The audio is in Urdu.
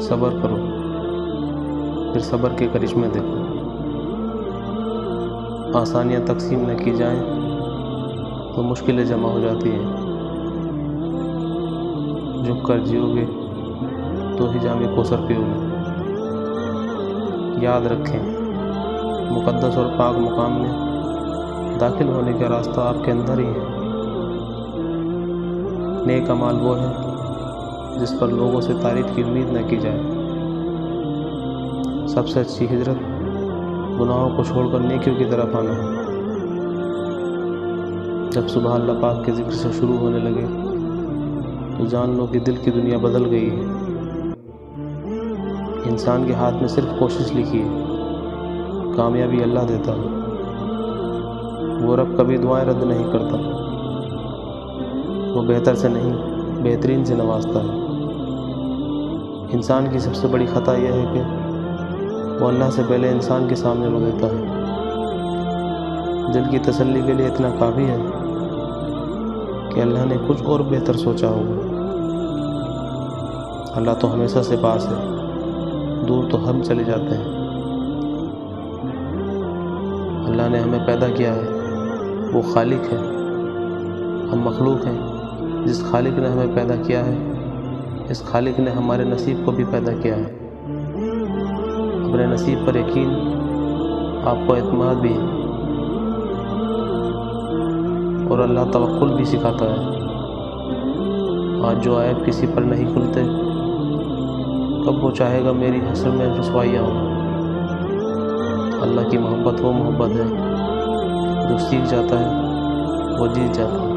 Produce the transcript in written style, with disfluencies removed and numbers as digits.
صبر کرو، پھر صبر کے کرشمے دیکھو۔ آسانیاں تقسیم نہ کی جائیں تو مشکلیں جمع ہو جاتی ہیں۔ جھک کر جیو گے تو ہی جام کوثر پیو گے۔ یاد رکھیں، مقدس اور پاک مقام میں داخل ہونے کا راستہ آپ کے اندر ہی ہے۔ نیک اعمال وہ ہے جس پر لوگوں سے تعریف کی امید نہ کی جائے۔ سب سے اچھی ہجرت گناہوں کو چھوڑ کر نیکیوں کی طرف آنا ہے۔ جب صبح اللہ پاک کے ذکر سے شروع ہونے لگے تو جان لو کہ دل کی دنیا بدل گئی ہے۔ انسان کے ہاتھ میں صرف کوشش لکھی ہے، کامیابی اللہ دیتا ہے۔ وہ رب کبھی دعائیں رد نہیں کرتا، وہ بہتر سے نہیں بہترین سے نوازتا ہے۔ انسان کی سب سے بڑی خطا یہ ہے کہ وہ اللہ سے پہلے انسان کے سامنے رو دیتا ہے۔ دل کی تسلی کے لیے اتنا کافی ہے کہ اللہ نے کچھ اور بہتر سوچا ہوگا۔ اللہ تو ہمیشہ سے پاس ہے، دور تو ہم چلے جاتے ہیں۔ اللہ نے ہمیں پیدا کیا ہے، وہ خالق ہے، ہم مخلوق ہیں۔ جس خالق نے ہمیں پیدا کیا ہے، اس خالق نے ہمارے نصیب کو بھی پیدا کیا ہے۔ اپنے نصیب پر یقین، آپ کو اعتماد بھی ہے، اور اللہ توکل بھی سکھاتا ہے۔ آج جو عیب کسی پر نہیں کھلتے، کب وہ چاہے گا میری حسر میں رسوائیاں ہوں۔ اللہ کی محبت وہ محبت ہے جو سیکھ جاتا ہے وہ جیت جاتا ہے۔